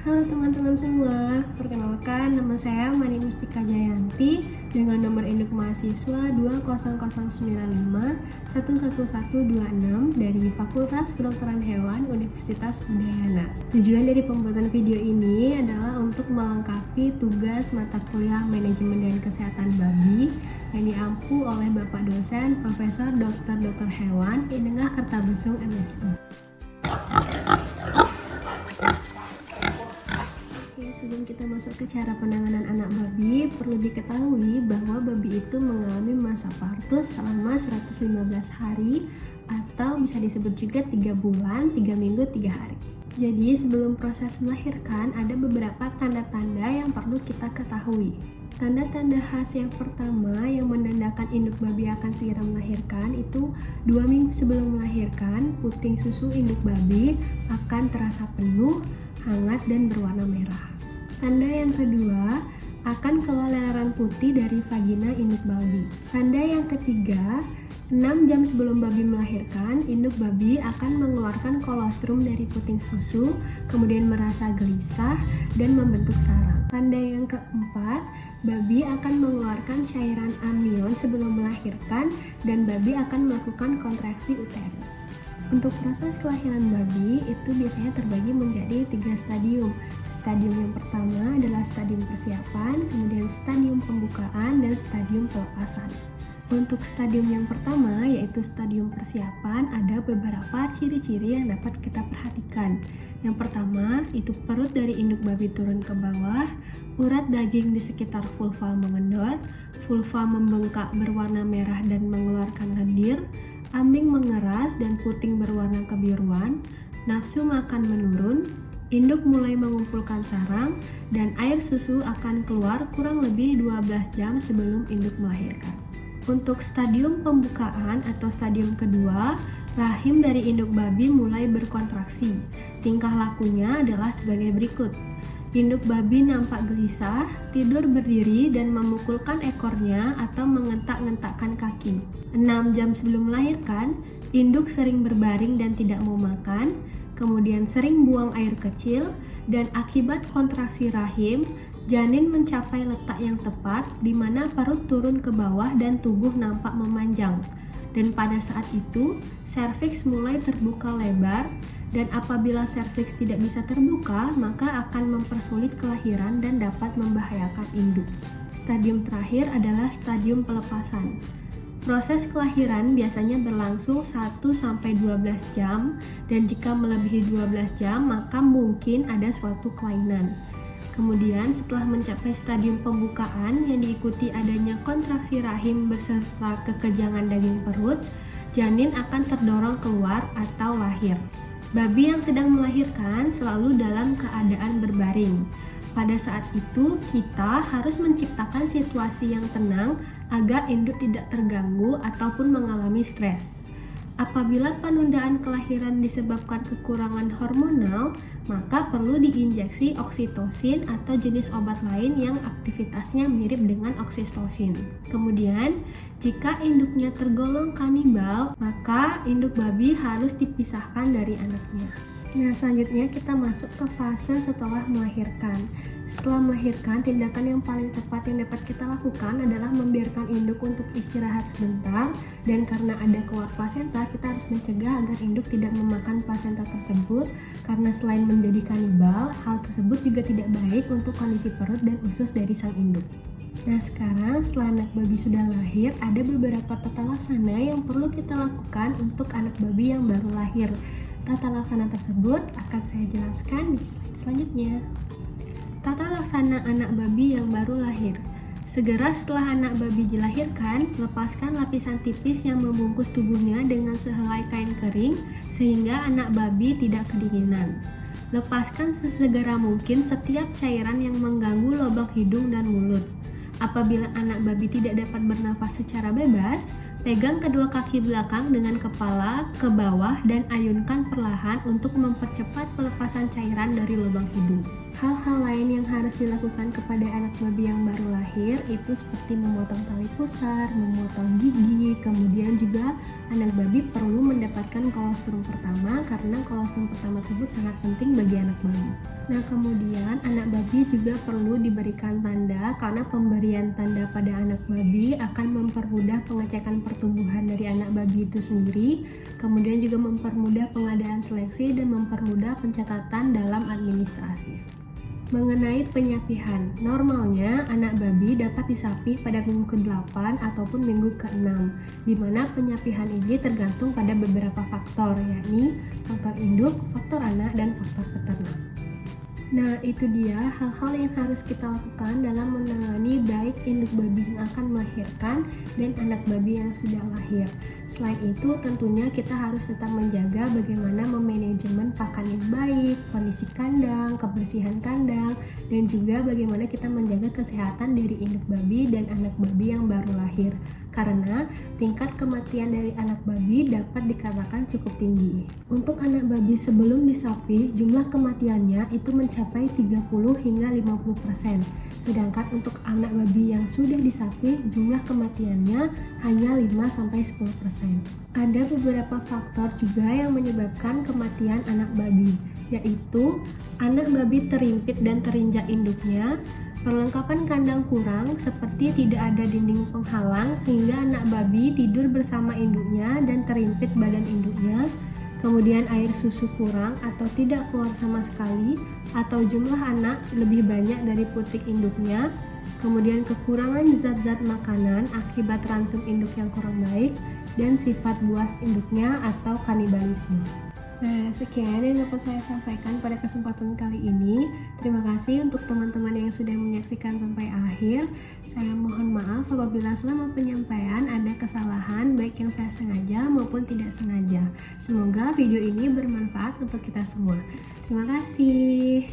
Halo teman-teman semua, perkenalkan nama saya Mani Mustika Jayanti dengan nomor induk mahasiswa 20095111126 dari Fakultas Kedokteran Hewan Universitas Udayana. Tujuan dari pembuatan video ini adalah untuk melengkapi tugas mata kuliah Manajemen dan Kesehatan Babi yang diampu oleh Bapak dosen Profesor Dr. Hewan Inengah Kertabusung MSI. Sebelum kita masuk ke cara penanganan anak babi, perlu diketahui bahwa babi itu mengalami masa partus selama 115 hari atau bisa disebut juga 3 bulan, 3 minggu, 3 hari. Jadi sebelum proses melahirkan ada beberapa tanda-tanda yang perlu kita ketahui. Tanda-tanda khas yang pertama yang menandakan induk babi akan segera melahirkan itu 2 minggu sebelum melahirkan, puting susu induk babi akan terasa penuh, hangat, dan berwarna merah. Tanda yang kedua, akan keluar leleran putih dari vagina induk babi. Tanda yang ketiga, 6 jam sebelum babi melahirkan, induk babi akan mengeluarkan kolostrum dari puting susu, kemudian merasa gelisah dan membentuk sarang. Tanda yang keempat, babi akan mengeluarkan cairan amion sebelum melahirkan dan babi akan melakukan kontraksi uterus. Untuk proses kelahiran babi itu biasanya terbagi menjadi 3 stadium. Stadium yang pertama adalah stadium persiapan, kemudian stadium pembukaan, dan stadium pelepasan. Untuk stadium yang pertama yaitu stadium persiapan, ada beberapa ciri-ciri yang dapat kita perhatikan. Yang pertama itu perut dari induk babi turun ke bawah, urat daging di sekitar vulva mengendor, vulva membengkak berwarna merah dan mengeluarkan lendir, ambing mengeras dan puting berwarna kebiruan, nafsu makan menurun, induk mulai mengumpulkan sarang, dan air susu akan keluar kurang lebih 12 jam sebelum induk melahirkan. Untuk stadium pembukaan atau stadium kedua, rahim dari induk babi mulai berkontraksi. Tingkah lakunya adalah sebagai berikut. Induk babi nampak gelisah, tidur berdiri dan memukulkan ekornya atau mengentak-ngentakkan kaki. 6 jam sebelum melahirkan, induk sering berbaring dan tidak mau makan, kemudian sering buang air kecil, dan akibat kontraksi rahim, janin mencapai letak yang tepat di mana perut turun ke bawah dan tubuh nampak memanjang. Dan pada saat itu, serviks mulai terbuka lebar, dan apabila serviks tidak bisa terbuka, maka akan mempersulit kelahiran dan dapat membahayakan induk. Stadium terakhir adalah stadium pelepasan. Proses kelahiran biasanya berlangsung 1-12 jam, dan jika melebihi 12 jam maka mungkin ada suatu kelainan. Kemudian setelah mencapai stadium pembukaan yang diikuti adanya kontraksi rahim beserta kekejangan daging perut, janin akan terdorong keluar atau lahir. Babi yang sedang melahirkan selalu dalam keadaan berbaring. Pada saat itu, kita harus menciptakan situasi yang tenang agar induk tidak terganggu ataupun mengalami stres. Apabila penundaan kelahiran disebabkan kekurangan hormonal, maka perlu diinjeksi oksitosin atau jenis obat lain yang aktivitasnya mirip dengan oksitosin. Kemudian, jika induknya tergolong kanibal, maka induk babi harus dipisahkan dari anaknya. Nah, selanjutnya kita masuk ke fase setelah melahirkan. Setelah melahirkan, tindakan yang paling tepat yang dapat kita lakukan adalah membiarkan induk untuk istirahat sebentar, dan karena ada keluar plasenta, kita harus mencegah agar induk tidak memakan plasenta tersebut, karena selain menjadi kanibal, hal tersebut juga tidak baik untuk kondisi perut dan usus dari sang induk. Nah, sekarang setelah anak babi sudah lahir, ada beberapa tata laksana yang perlu kita lakukan untuk anak babi yang baru lahir. Tata laksana tersebut akan saya jelaskan di slide selanjutnya. Tata laksana anak babi yang baru lahir. Segera setelah anak babi dilahirkan, lepaskan lapisan tipis yang membungkus tubuhnya dengan sehelai kain kering sehingga anak babi tidak kedinginan. Lepaskan sesegera mungkin setiap cairan yang mengganggu lubang hidung dan mulut. Apabila anak babi tidak dapat bernafas secara bebas, pegang kedua kaki belakang dengan kepala ke bawah dan ayunkan perlahan untuk mempercepat pelepasan cairan dari lubang hidung. Hal-hal lain yang harus dilakukan kepada anak babi yang baru lahir itu seperti memotong tali pusar, memotong gigi, kemudian juga anak babi perlu mendapatkan kolostrum pertama karena kolostrum pertama tersebut sangat penting bagi anak babi. Nah, kemudian anak babi juga perlu diberikan tanda karena pemberian tanda pada anak babi akan mempermudah pengecekan pertumbuhan dari anak babi itu sendiri, kemudian juga mempermudah pengadaan seleksi dan mempermudah pencatatan dalam administrasi. Mengenai penyapihan, normalnya anak babi dapat disapih pada minggu ke-8 ataupun minggu ke-6, di mana penyapihan ini tergantung pada beberapa faktor, yakni faktor induk, faktor anak, dan faktor peternak. Nah, itu dia hal-hal yang harus kita lakukan dalam menangani baik induk babi yang akan melahirkan dan anak babi yang sudah lahir. Selain itu, tentunya kita harus tetap menjaga bagaimana memanajemen pakan yang baik, kondisi kandang, kebersihan kandang, dan juga bagaimana kita menjaga kesehatan dari induk babi dan anak babi yang baru lahir. Karena tingkat kematian dari anak babi dapat dikatakan cukup tinggi. Untuk anak babi sebelum disapih, jumlah kematiannya itu mencapai 30 hingga 50%. Sedangkan untuk anak babi yang sudah disapih, jumlah kematiannya hanya 5-10%. Ada beberapa faktor juga yang menyebabkan kematian anak babi, yaitu anak babi terimpit dan terinjak induknya, perlengkapan kandang kurang seperti tidak ada dinding penghalang sehingga anak babi tidur bersama induknya dan terimpit badan induknya, kemudian air susu kurang atau tidak keluar sama sekali, atau jumlah anak lebih banyak dari putik induknya, kemudian kekurangan zat-zat makanan akibat ransum induk yang kurang baik, dan sifat buas induknya atau kanibalisme. Nah, sekian yang dapat saya sampaikan pada kesempatan kali ini. Terima kasih untuk teman-teman yang sudah menyaksikan sampai akhir. Saya mohon maaf apabila selama penyampaian ada kesalahan baik yang saya sengaja maupun tidak sengaja. Semoga video ini bermanfaat untuk kita semua. Terima kasih.